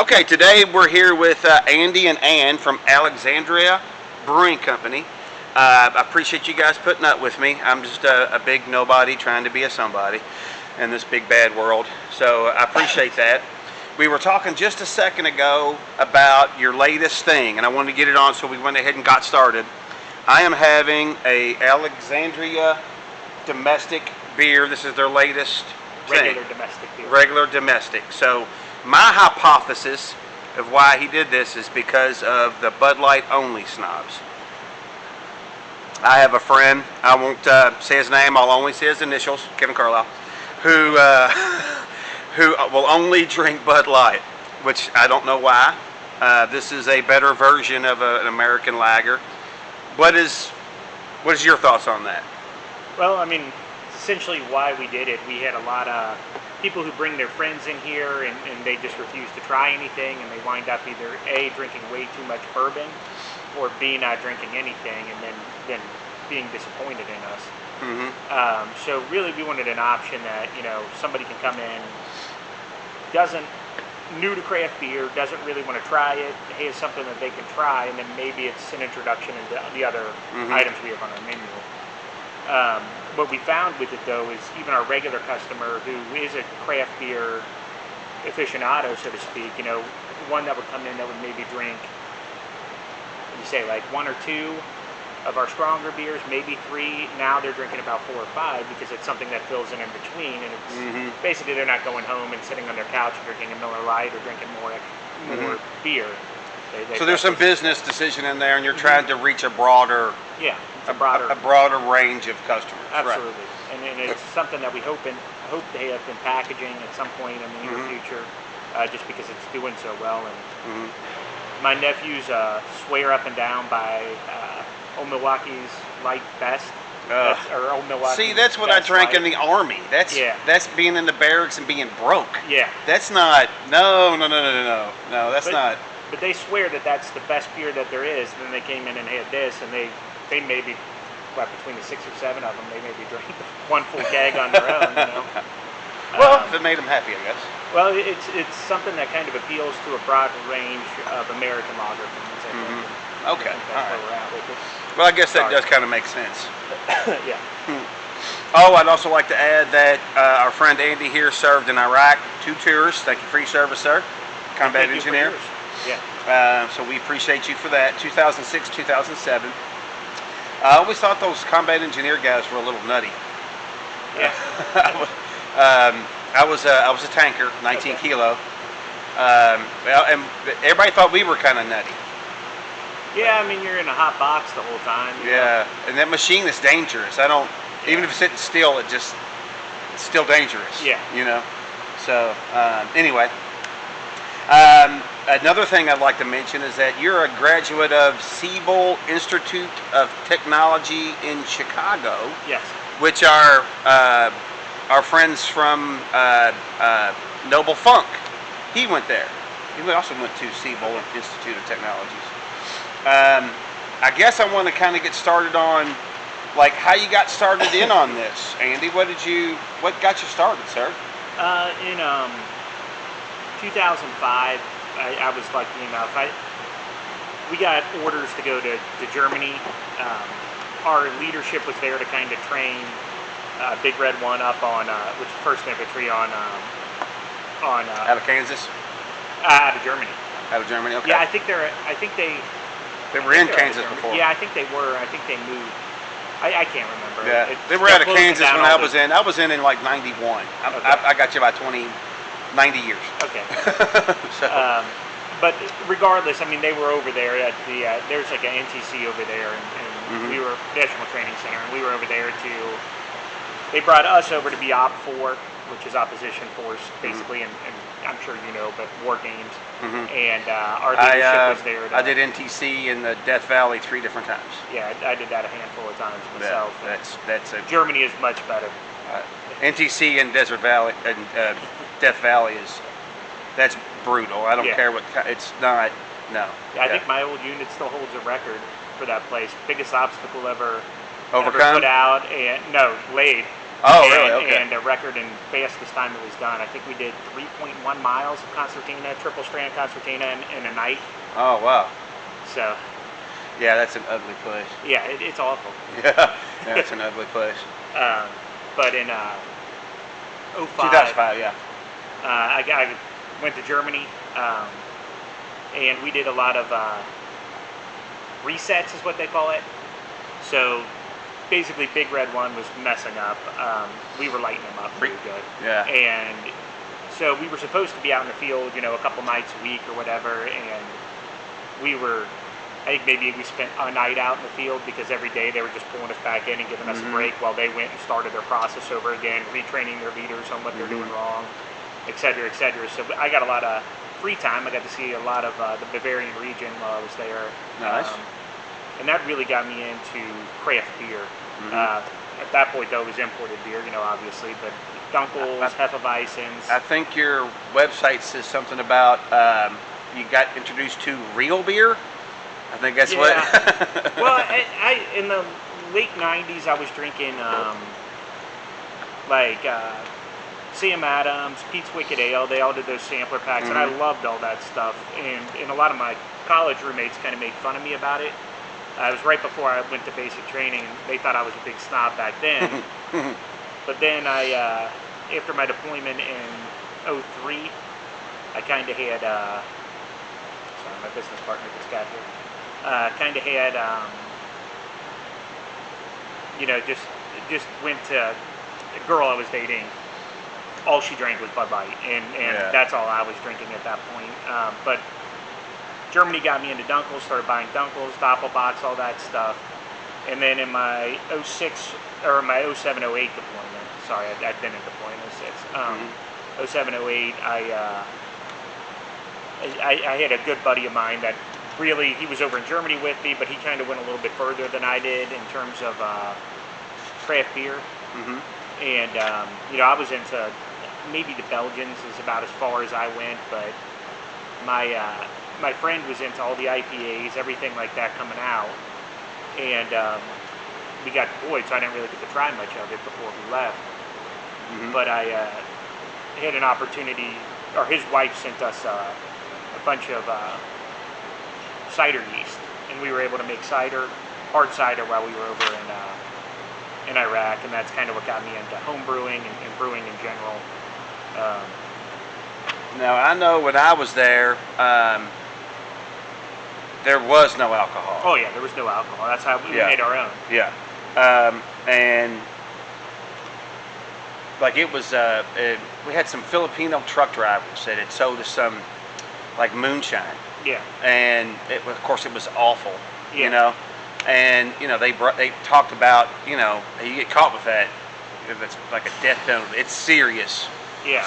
Okay, today we're here with Andy and Ann from Alexandria Brewing Company. I appreciate you guys putting up with me. I'm just a big nobody trying to be a somebody in this big bad world. So I appreciate that. We were talking just a second ago about your latest thing, and I wanted to get it on, so we went ahead and got started. I am having a Alexandria domestic beer. This is their latest Regular domestic beer. Regular domestic. So my hypothesis of why he did this is because of the Bud Light only snobs. I have a friend, I won't say his name, I'll only say his initials, Kevin Carlisle, who will only drink Bud Light, which I don't know why. This is a better version of an American lager. What is your thoughts on that? Well, I mean, essentially why we did it. We had a lot of people who bring their friends in here and they just refuse to try anything, and they wind up either A, drinking way too much bourbon, or B, not drinking anything and then being disappointed in us. Mm-hmm. So really we wanted an option that, somebody can come in, new to craft beer, doesn't really want to try it, has something that they can try, and then maybe it's an introduction into the other items we have on our menu. What we found with it, though, is even our regular customer, who is a craft beer aficionado, so to speak, one that would come in that would maybe drink, like one or two of our stronger beers, maybe three. Now they're drinking about 4 or 5 because it's something that fills in between, and it's basically they're not going home and sitting on their couch and drinking a Miller Lite or drinking more beer. So there's some business decision in there, and you're trying to reach a broader, a broader range of customers. Absolutely, right. and it's something that we hope they have been packaging at some point in the near future, just because it's doing so well. And my nephews swear up and down by Old Milwaukee's Light Best. Or Old Milwaukee. See, that's what I drank in the Army. That's being in the barracks and being broke. Yeah. That's not. No. That's not. But they swear that that's the best beer that there is. And then they came in and had this, and they maybe, between the 6 or 7 of them, they maybe drank one full keg on their own. Well, if it made them happy, I guess. Well, it's something that kind of appeals to a broad range of American lager fans. I think. Okay. That's where we're at with it. Well, I guess that does kind of make sense. Yeah. Oh, I'd also like to add that our friend Andy here served in Iraq 2 tours. Thank you for your service, sir. Combat engineer. Yeah. So we appreciate you for that. 2006, 2007. I always thought those combat engineer guys were a little nutty. Yeah. I was a tanker, 19 kilo. And everybody thought we were kind of nutty. Yeah, I mean, you're in a hot box the whole time. Yeah, and that machine is dangerous. Even if it's sitting still, it's still dangerous. Yeah. So, anyway. Another thing I'd like to mention is that you're a graduate of Siebel Institute of Technology in Chicago. Yes. Which are our friends from Noble Funk. He went there. He also went to Siebel Institute of Technologies. I guess I want to kind of get started on, how you got started in on this, Andy. What got you started, sir? In 2005, I was lucky enough. We got orders to go to Germany. Our leadership was there to kind of train Big Red One up on, which is First Infantry on Out of Kansas? Out of Germany. Out of Germany, okay. Yeah, I think they were in Kansas before. Yeah, I think they were. I think they moved. I can't remember. Yeah, they were out of Kansas when I was in. I was in like 91. I got you about 90 years. Okay. But regardless, I mean, they were over there at there's like an NTC over there, and we were National Training Center, and we were over there they brought us over to be OP4, which is Opposition Force, basically, and I'm sure but war games. And our leadership was there. I did NTC in the Death Valley 3 different times. Yeah, I did that a handful of times myself. Germany is much better. NTC in Desert Valley and Death Valley that's brutal. I don't care what it's not. No. Yeah, I think my old unit still holds a record for that place. Biggest obstacle ever overcome. Ever put out and laid. Oh, and, really? Okay. And a record in fastest time it was done. I think we did 3.1 miles of concertina, triple strand concertina in a night. Oh, wow. So, Yeah, that's an ugly place. yeah, it's awful. Yeah, it's an ugly place. But in 05, 2005, yeah. I went to Germany, and we did a lot of resets, is what they call it. So basically, Big Red One was messing up. We were lighting him up pretty good. Yeah. And so we were supposed to be out in the field, a couple nights a week or whatever, and we were. I think maybe we spent a night out in the field because every day they were just pulling us back in and giving us a break while they went and started their process over again, retraining their leaders on what they're doing wrong, et cetera, et cetera. So I got a lot of free time. I got to see a lot of the Bavarian region while I was there. Nice. And that really got me into craft beer. At that point, though, it was imported beer, obviously, but Dunkels, Hefeweizens. I think your website says something about you got introduced to real beer. I think that's what. Well, I in the late '90s, I was drinking Sam Adams, Pete's Wicked Ale. They all did those sampler packs, and I loved all that stuff. And a lot of my college roommates kind of made fun of me about it. It was right before I went to basic training, and they thought I was a big snob back then. But then after my deployment in '03, I kind of had. Sorry, my business partner just got here. Kind of had, just went to a girl I was dating. All she drank was Bud Light, and that's all I was drinking at that point. But Germany got me into Dunkels, started buying Dunkels, Doppelbocks, all that stuff. And then in my 06 or my 07, 08 deployment, sorry, I'd been in deployment 06. 07, 08, I had a good buddy of mine that really, he was over in Germany with me, but he kind of went a little bit further than I did in terms of craft beer. And, I was into, maybe the Belgians is about as far as I went, but my friend was into all the IPAs, everything like that coming out. And we got deployed, so I didn't really get to try much of it before we left. But I had an opportunity, or his wife sent us a bunch of cider yeast, and we were able to make hard cider while we were over in Iraq, and that's kind of what got me into home brewing and brewing in general. Now, I know when I was there, there was no alcohol. Oh yeah, there was no alcohol. That's how we made our own. Yeah. And like it was, we had some Filipino truck drivers that had sold us some like moonshine. Yeah. And of course it was awful, Yeah. And they talked about, you get caught with that, it's like a death penalty. It's serious,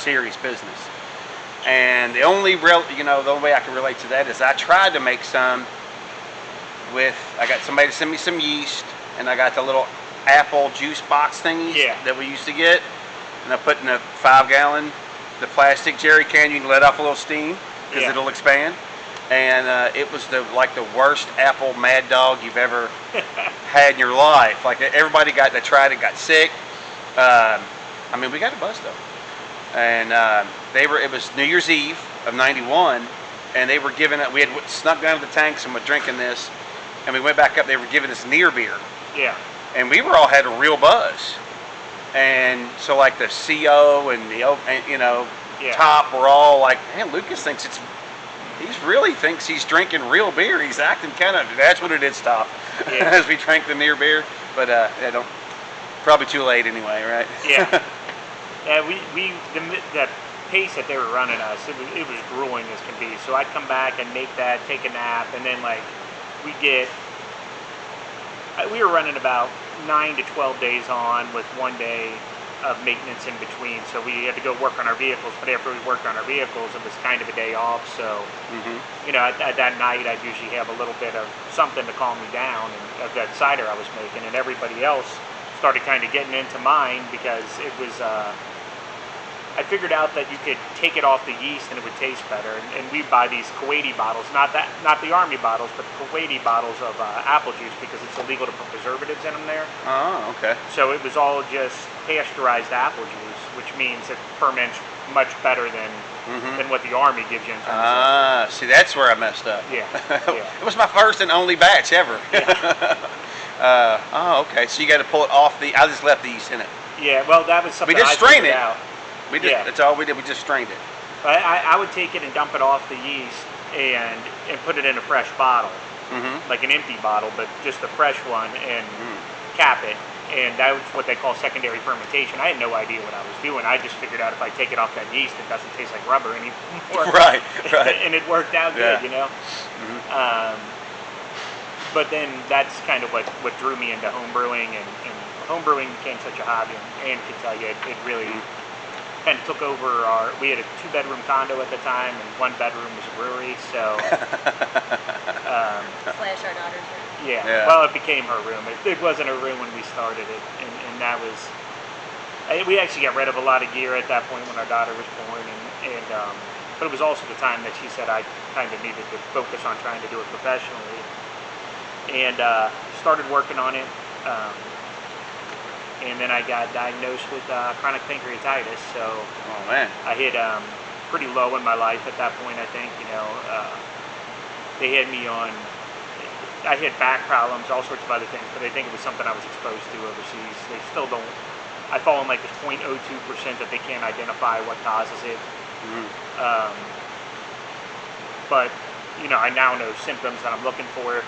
serious business. And the only the only way I can relate to that is I tried to make some I got somebody to send me some yeast, and I got the little apple juice box thingies that we used to get, and I put in a 5-gallon, the plastic jerry can. You can let off a little steam because it'll expand. And it was the worst apple Mad Dog you've ever had in your life. Like everybody that tried it got sick. We got a buzz though, and it was New Year's Eve of '91, and they were giving it. We had snuck down to the tanks and were drinking this, and we went back up. They were giving us near beer. Yeah. And we all had a real buzz, and so like the CO and the top were all like, man, Lucas thinks he really thinks he's drinking real beer. He's acting that's what it did stop as we drank the near beer. But probably too late anyway, right? Yeah. The pace that they were running us, it was grueling as can be. So I'd come back and make that, take a nap, and then we were running about 9 to 12 days on with 1 day of maintenance in between. So we had to go work on our vehicles, but after we worked on our vehicles, it was kind of a day off. So, at that night, I'd usually have a little bit of something to calm me down, and of that cider I was making, and everybody else started kind of getting into mine because it was, I figured out that you could take it off the yeast and it would taste better. And we buy these Kuwaiti bottles, not the Army bottles, but the Kuwaiti bottles of apple juice because it's illegal to put preservatives in them there. Oh, okay. So it was all just pasteurized apple juice, which means it ferments much better than what the Army gives you in terms of. See, that's where I messed up. Yeah. It was my first and only batch ever. Yeah. Okay. So you got to pull it off I just left the yeast in it. Yeah, well, that was something We just I strained figured it. out. We did. Yeah. That's all we did. We just strained it. I would take it and dump it off the yeast and put it in a fresh bottle, like an empty bottle, but just a fresh one, and cap it. And that was what they call secondary fermentation. I had no idea what I was doing. I just figured out if I take it off that yeast, it doesn't taste like rubber anymore. Right. And it worked out good, you know. But then that's kind of what drew me into home brewing, and home brewing became such a hobby. And Ann could tell you, it really kind of took over we had a 2-bedroom condo at the time, and 1 bedroom was a brewery, so. Slash our daughter's room. Yeah, well, it became her room. It wasn't her room when we started it, and that was. We actually got rid of a lot of gear at that point when our daughter was born, but it was also the time that she said I kind of needed to focus on trying to do it professionally, and started working on it. And then I got diagnosed with chronic pancreatitis. So I hit pretty low in my life at that point. I think they had me on. I had back problems, all sorts of other things, but I think it was something I was exposed to overseas. They still don't. I fall in like this 0.02% that they can't identify what causes it. But I now know symptoms that I'm looking for.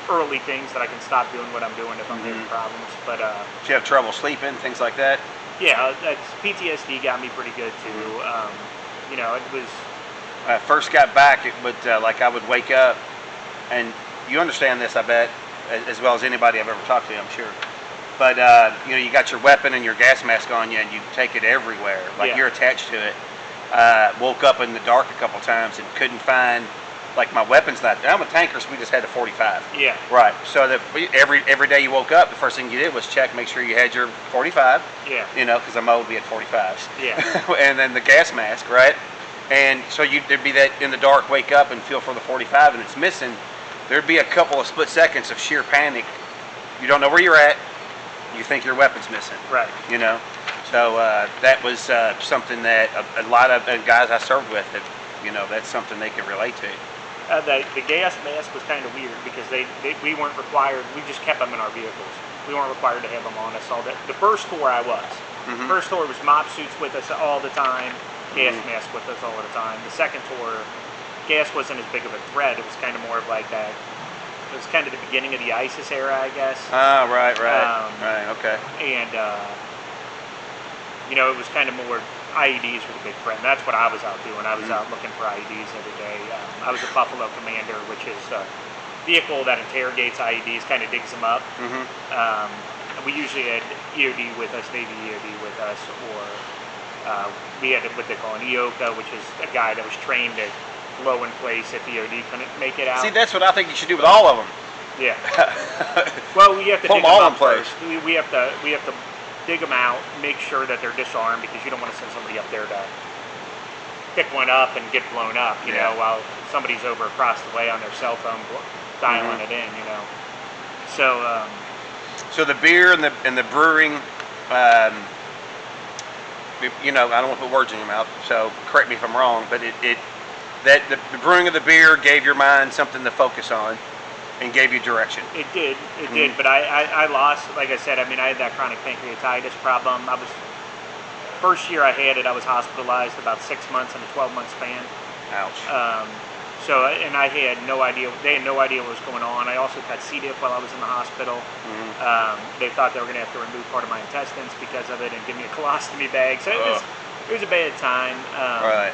Early things that I can stop doing what I'm doing if I'm having problems. But do you have trouble sleeping, things like that? Yeah, PTSD got me pretty good too. It was. When I first got back, it would like I would wake up, and you understand this, I bet, as well as anybody I've ever talked to, I'm sure. But you got your weapon and your gas mask on you, and you take it everywhere, like you're attached to it. Woke up in the dark a couple times and couldn't find. Like my weapon's not. I'm a tanker, so we just had a 45. Yeah. Right. So that every day you woke up, the first thing you did was check, make sure you had your 45. Yeah. Because I'm old, we had 45s. Yeah. And then the gas mask, right? And so there'd be that in the dark, wake up and feel for the 45, and it's missing. There'd be a couple of split seconds of sheer panic. You don't know where you're at. You think your weapon's missing. Right. So that was something that a lot of guys I served with, that's something they can relate to. The gas mask was kind of weird because we weren't required. We just kept them in our vehicles. We weren't required to have them on us all day. The first tour I was. First tour was mop suits with us all the time, gas mask with us all the time. The second tour, gas wasn't as big of a threat. It was kind of more of like that. It was kind of the beginning of the ISIS era, I guess. Ah, right, okay. And it was kind of more. IEDs were the big threat, and that's what I was out doing. I was out looking for IEDs every day. I was a Buffalo Commander, which is a vehicle that interrogates IEDs, kind of digs them up. We usually had EOD with us, Navy EOD with us, or we had what they call an EOCA, which is a guy that was trained to blow in place if EOD couldn't make it out. See, that's what I think you should do with all of them. Yeah. Well, we have to dig them all up in place. first. We have to dig them out, make sure that they're disarmed, because you don't want to send somebody up there to pick one up and get blown up, while somebody's over across the way on their cell phone dialing it in, So the beer and the brewing, I don't want to put words in your mouth, so correct me if I'm wrong, but the brewing of the beer gave your mind something to focus on. And gave you direction. It did, but I lost, like I said, I had that chronic pancreatitis problem. First year I had it, I was hospitalized about 6 months in a 12-month span. Ouch. And I had no idea, they had no idea what was going on. I also got C. diff while I was in the hospital. They thought they were going to have to remove part of my intestines because of it and give me a colostomy bag. So it was a bad time. Right.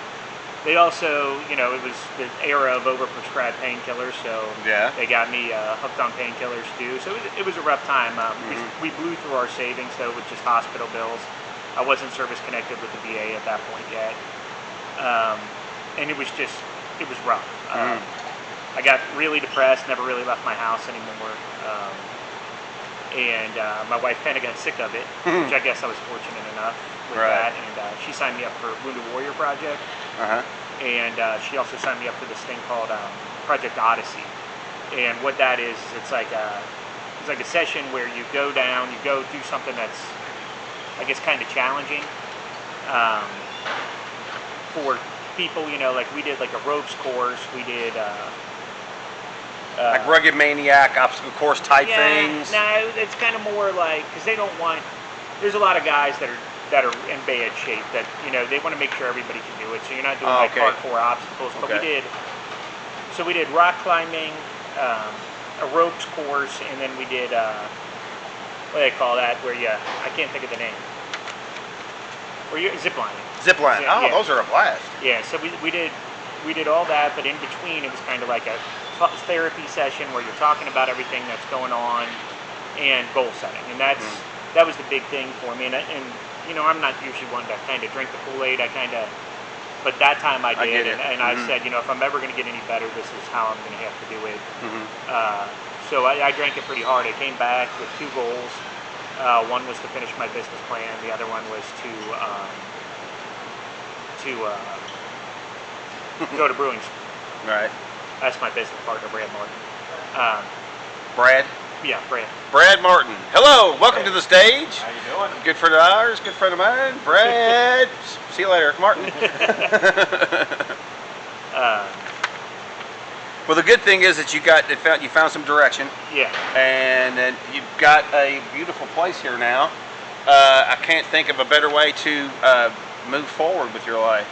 They also, it was the era of overprescribed painkillers, so they got me hooked on painkillers too. So it was a rough time. We blew through our savings, though, with just hospital bills. I wasn't service connected with the VA at that point yet, and it was rough. I got really depressed, never really left my house anymore. and my wife kind of got sick of it, which I guess I was fortunate enough with Right. that. And she signed me up for Wounded Warrior Project, Uh huh. and she also signed me up for this thing called Project Odyssey. And what that is it's like a session where you go down, you go do something that's, I guess, kind of challenging for people. You know, like we did like a ropes course, we did. Like rugged maniac, obstacle course type things. No, it's kind of more like, because they don't want. There's a lot of guys that are in bad shape that, you know, they want to make sure everybody can do it. So you're not doing like Okay. hardcore obstacles, but Okay. we did rock climbing, a ropes course, and then we did what do they call that? Where I can't think of the name. Where you zip lining. Zip line. Yeah, Oh, yeah. those are a blast. Yeah, so we did all that, but in between it was kind of like a therapy session where you're talking about everything that's going on and goal setting, and that was the big thing for me. And you know, I'm not usually one to kind of drink the Kool-Aid. But that time I I did, get it. and I said, you know, if I'm ever going to get any better, this is how I'm going to have to do it. So I drank it pretty hard. I came back with two goals. One was to finish my business plan. The other one was to go to brewing school. Right. That's my business partner, Brad Martin. Brad. Yeah, Brad. Brad Martin. Hello. Welcome to the stage. How you doing? Good friend of ours. Good friend of mine. Brad. See you later, Martin. Well, the good thing is that you found some direction, Yeah. and then you've got a beautiful place here now. I can't think of a better way to move forward with your life.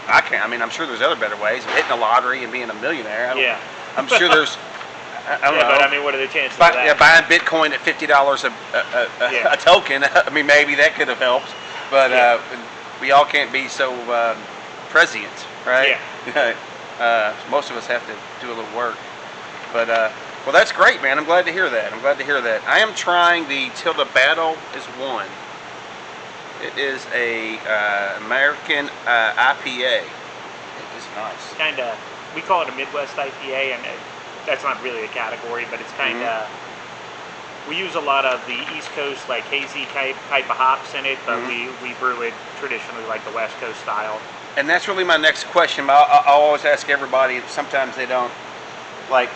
I can't. I mean, I'm sure there's other better ways. Hitting a lottery and being a millionaire. Yeah. I'm sure there's. I don't know. But I mean, what are the chances of that? Buying Bitcoin at $50 Yeah. a token. I mean, maybe that could have helped, but Yeah. we all can't be so prescient, right? Yeah. Most of us have to do a little work, but well, that's great, man. I'm glad to hear that. I am trying the Till the Battle is Won. It is a American IPA. It is nice. Kind of, we call it a Midwest IPA, and that's not really a category, but it's kind of. We use a lot of the East Coast, like hazy type of hops in it, but we brew it traditionally like the West Coast style. And that's really my next question. I'll always ask everybody. Sometimes they don't. Like,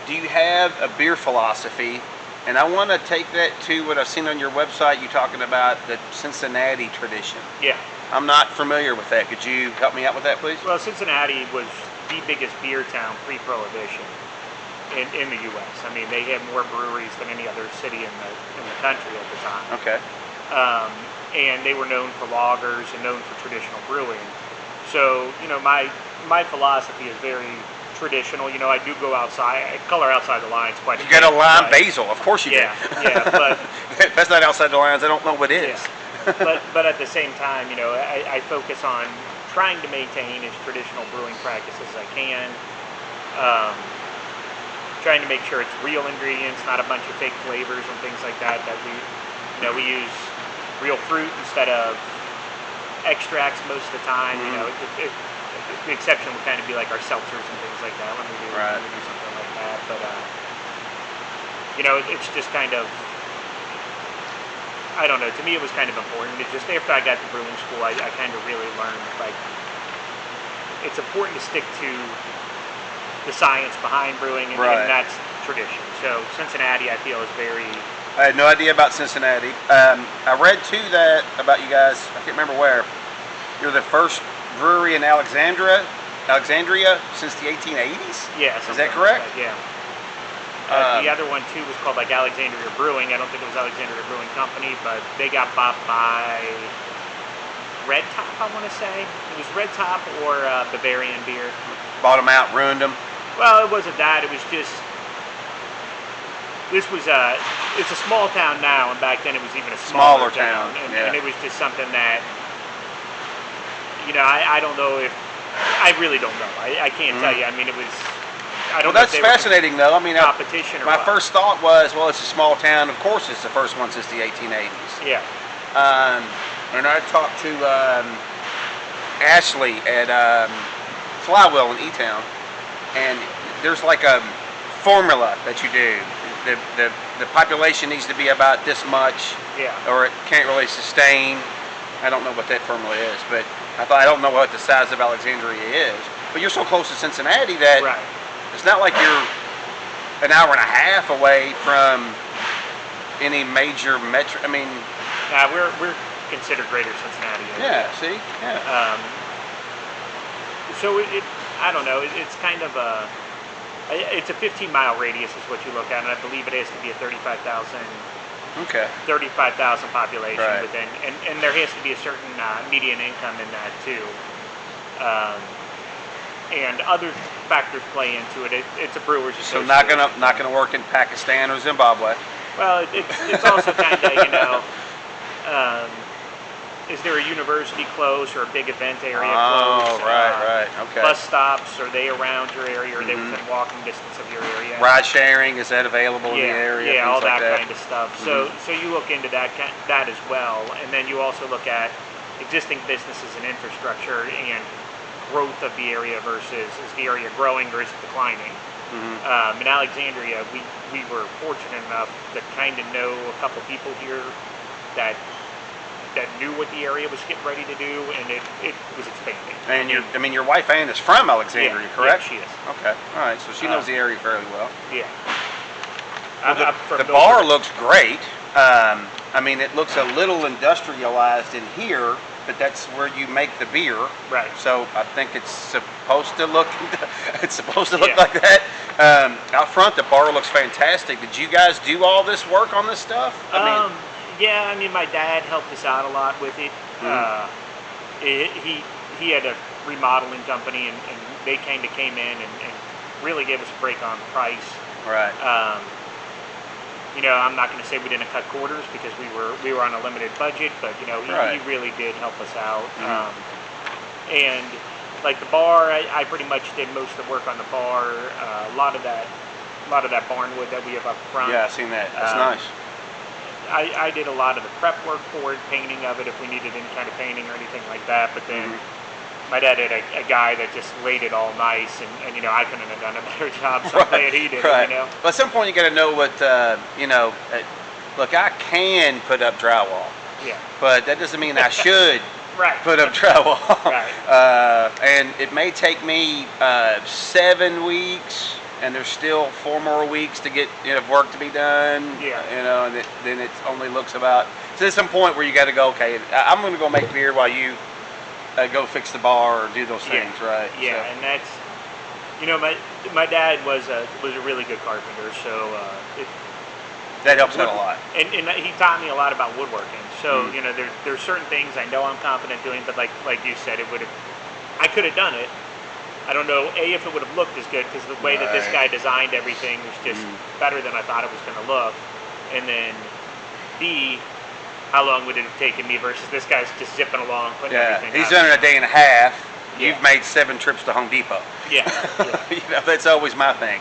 do you have a beer philosophy? And I want to take that to what I've seen on your website. You talking about the Cincinnati tradition. Yeah. I'm not familiar with that. Could you help me out with that, please? Well, Cincinnati was the biggest beer town pre-Prohibition in the U.S. I mean, they had more breweries than any other city in the country at the time. Okay. And they were known for lagers and known for traditional brewing. So, you know, my philosophy is very traditional. You know, I do go outside. I color outside the lines quite a You bit. got a lime but- basil. Of course you Yeah, do. yeah, but if that's not outside the lines, I don't know what is. yeah. but at the same time, you know, I focus on trying to maintain as traditional brewing practices as I can. Trying to make sure it's real ingredients, not a bunch of fake flavors and things like that. That we use real fruit instead of extracts most of the time. You know, the exception would kind of be like our seltzers and things like that when we do something like that. But you know, it's just kind of, I don't know. To me, it was kind of important. It just after I got to brewing school, I kind of really learned like it's important to stick to the science behind brewing, and that's tradition. So Cincinnati, I feel, is very. I had no idea about Cincinnati. I read too that about you guys. I can't remember where. You're the first brewery in Alexandria since the 1880s. Yeah. Is that correct? Like that, yeah. The other one too was called like Alexandria Brewing. I don't think it was Alexandria Brewing Company, but they got bought by Red Top. I want to say it was Red Top or Bavarian Beer. Bought them out, ruined them. Well, it wasn't that. It was just. This was it's a small town now, and back then it was even a smaller town. And it was just something that, you know, I don't know if, I really don't know. I can't tell you. I mean, it was, I don't know. That's fascinating, though. I mean, competition or my what. first thought was, well, it's a small town. Of course, it's the first one since the 1880s. Yeah. And I talked to Ashley at Flywheel in E-Town, and there's like a formula that you do. the population needs to be about this much, Yeah. or it can't really sustain. I don't know what that formula is, but I don't know what the size of Alexandria is. But you're so close to Cincinnati that Right. it's not like you're an hour and a half away from any major metro. I mean, Yeah, we're considered Greater Cincinnati. yeah. See, yeah. So I don't know. It's kind of it's a 15-mile radius is what you look at, and I believe it has to be a 35,000 Okay. population Right. within, and there has to be a certain median income in that too. And other factors play into it. It's a brewer's So association. not gonna work in Pakistan or Zimbabwe. Well, it's also kind of, um, is there a university close or a big event area close? Oh, right. Okay. Bus stops, are they around your area? Are they Mhm. within walking distance of your area? Ride sharing, is that available in the area? Yeah, Things all like that kind of stuff. So you look into that as well, and then you also look at existing businesses and infrastructure and growth of the area versus is the area growing or is it declining? In Alexandria, we were fortunate enough to kind of know a couple people here that knew what the area was getting ready to do, and it was expanding. And your wife Ann is from Alexandria, correct? Yeah, she is. Okay. All right. So she knows the area fairly well. Yeah. Well, I'm from the Milford. bar looks great. I mean, it looks a little industrialized in here, but that's where you make the beer. Right. So I think it's supposed to look Yeah. like that. Out front, the bar looks fantastic. Did you guys do all this work on this stuff? Yeah, my dad helped us out a lot with it. He had a remodeling company, and they kind of came in and really gave us a break on price. Right. I'm not going to say we didn't cut quarters because we were on a limited budget, but Right. he really did help us out. And like the bar, I pretty much did most of the work on the bar. A lot of that barnwood that we have up front. Yeah, I've seen that. That's Um, nice. I did a lot of the prep work for it, painting of it if we needed any kind of painting or anything like that. But then my dad had a guy that just laid it all nice, and I couldn't have done a better job. So I'm glad he did Right. it. But at some point, you got to know what look, I can put up drywall, Yeah. but that doesn't mean I should Right. put up drywall. Right. And it may take me 7 weeks, and there's still 4 more weeks to get work to be done. Yeah. And then it only looks about. So there's some point where you got to go. Okay, I'm going to go make beer while you go fix the bar or do those things, right? Yeah, So, and that's my dad was a really good carpenter, so that helps out a lot. And he taught me a lot about woodworking. So Mm. there's certain things I know I'm confident doing, but like you said, I could have done it. I don't know if it would have looked as good because the way that this Right. guy designed everything was just better than I thought it was going to look. And then B, how long would it have taken me versus this guy's just zipping along, putting Yeah, everything he's out. done it in a day and a half. Yeah. You've made 7 trips to Home Depot. Yeah, That's always my thing.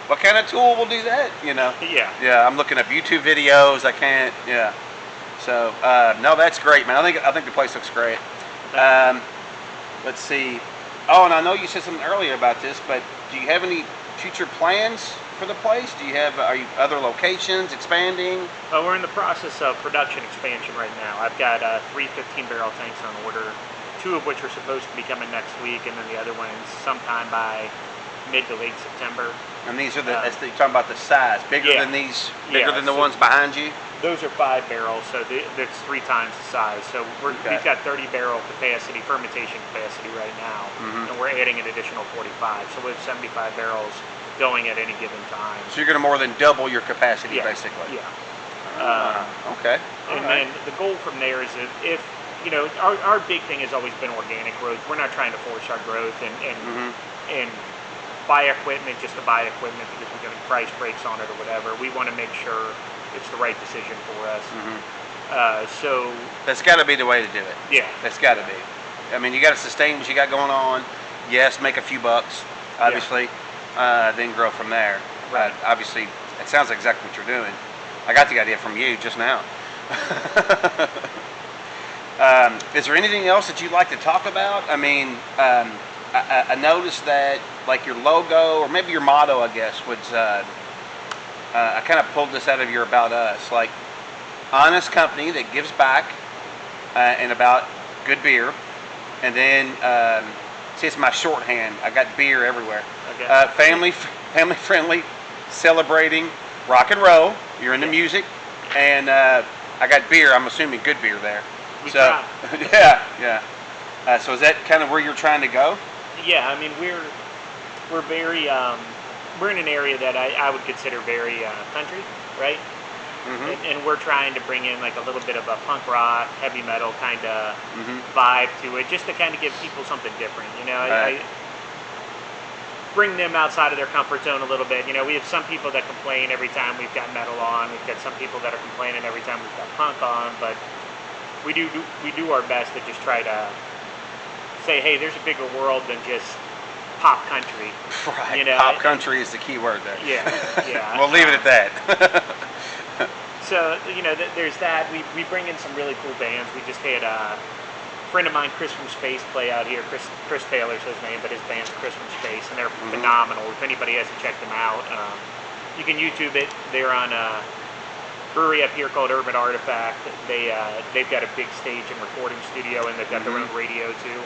What kind of tool will do that? yeah. Yeah, I'm looking up YouTube videos. I can't. Yeah. So no, that's great, man. I think the place looks great. Let's see. Oh, and I know you said something earlier about this, but do you have any future plans for the place? Are you other locations expanding? Well, we're in the process of production expansion right now. I've got 3 15-barrel tanks on order, 2 of which are supposed to be coming next week, and then the other one's sometime by mid to late September. And these are you're talking about the size, bigger Yeah. than these, bigger Yeah, than the so- ones behind you. Those are 5 barrels, so that's 3 times the size. So Okay. we've got 30-barrel capacity, fermentation capacity right now, and we're adding an additional 45. So we have 75 barrels going at any given time. So you're going to more than double your capacity, Yeah, basically. Yeah. Okay. And All right. then the goal from there is if our big thing has always been organic growth. We're not trying to force our growth and buy equipment just to buy equipment because we're getting price breaks on it or whatever. We want to make sure it's the right decision for us. So That's got to be the way to do it. yeah, That's got to be. I mean, you got to sustain what you got going on. Yes, make a few bucks, obviously, then grow from there. Right. Obviously, it sounds like exactly what you're doing. I got the idea from you just now. Is there anything else that you'd like to talk about? I mean, I noticed that like your logo or maybe your motto, I guess, was I kind of pulled this out of your About Us, like honest company that gives back and about good beer. And then, see, it's my shorthand. I got beer everywhere. Okay. Family friendly, celebrating rock and roll. You're into music. And I got beer. I'm assuming good beer there. We So, try. yeah. So is that kind of where you're trying to go? Yeah, I mean we're very we're in an area that I would consider very country, right? Mm-hmm. And we're trying to bring in like a little bit of a punk rock, heavy metal kind of Mm-hmm. vibe to it, just to kind of give people something different. You know, Right. I bring them outside of their comfort zone a little bit. You know, we have some people that complain every time we've got metal on. We've got some people that are complaining every time we've got punk on, but we do our best to just try to say, hey, there's a bigger world than just pop country. Right. You know, Pop country is the key word there. Yeah, yeah. We'll leave it at that. So, you know, there's that. We bring in some really cool bands. We just had a friend of mine, Chris from Space, play out here. Chris Taylor's his name, but his band's Chris from Space, and they're phenomenal. If anybody hasn't checked them out, you can YouTube it. They're on a brewery up here called Urban Artifact. They've got a big stage and recording studio, and they've got their own radio too.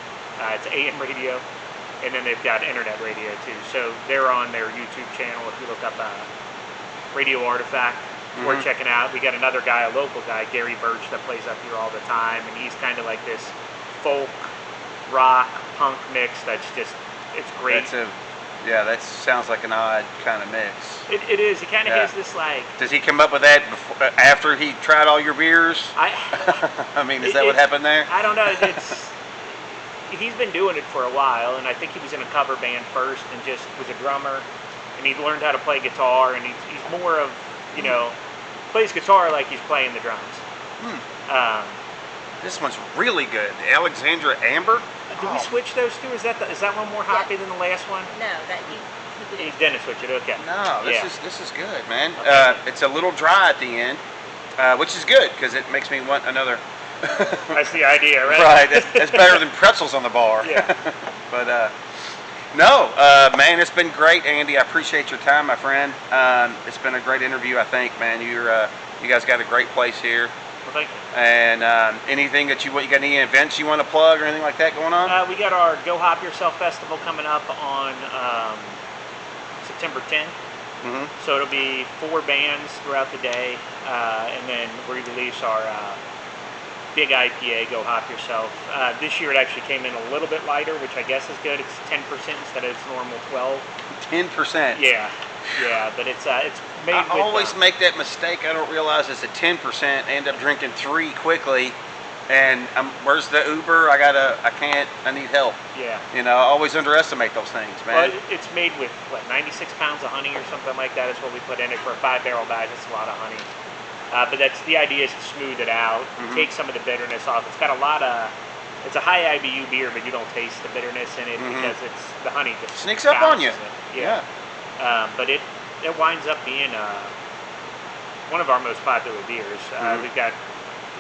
It's AM radio, and then they've got internet radio too. So they're on their YouTube channel. If you look up Radio Artifact, worth checking out. We got another guy, a local guy, Gary Birch, that plays up here all the time, and he's kind of like this folk, rock, punk mix. That's just, it's great. That sounds like an odd kind of mix. It is. He kind of Yeah. has this like. Does he come up with that after he tried all your beers? I mean, is that what happened there? I don't know. He's been doing it for a while, and I think he was in a cover band first and just was a drummer, and he learned how to play guitar, and he's more of, you know, plays guitar like he's playing the drums. This one's really good. The Alexandra Amber. Did we switch those two? Is that one more hoppy than the last one? No, that He didn't switch it. Okay. No, Yeah. this is good, man. Okay. It's a little dry at the end, which is good because it makes me want another. That's the idea, right? Right. That's better than pretzels on the bar. Yeah. But no, man, it's been great, Andy. I appreciate your time, my friend. It's been a great interview, I think, man. You guys got a great place here. Well, thank you. And anything that you got any events you want to plug or anything like that going on? We got our Go Hop Yourself Festival coming up on September 10th. Mm-hmm. So it'll be 4 bands throughout the day, and then we release our big IPA, Go Hop Yourself. This year it actually came in a little bit lighter, which I guess is good. It's 10% instead of its normal 12. 10%. Yeah, but it's made I with. always make that mistake. I don't realize it's a 10%. End up drinking 3 quickly, and where's the Uber? I need help. Yeah. You know, I always underestimate those things, man. Well, it's made with 96 pounds of honey or something like that. Is what we put in it for a 5-barrel batch. It's a lot of honey. But that's the idea, is to smooth it out, take some of the bitterness off. It's got a lot of. It's a high IBU beer, but you don't taste the bitterness in it because it's the honey just Sneaks up on you. balances it. Yeah. But it winds up being one of our most popular beers. We've got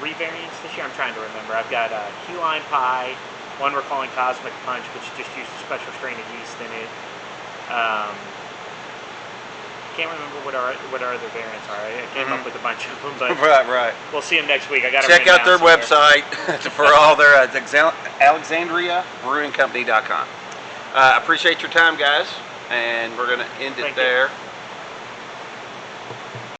3 variants this year. I'm trying to remember. I've got key lime pie, one we're calling Cosmic Punch, which just used a special strain of yeast in it. Can't remember what our other variants are. I came up with a bunch of them, but Right. we'll see them next week. I got Check out their website for all their AlexandriaBrewingCompany.com. Appreciate your time, guys, and we're going to end it Thank you. there.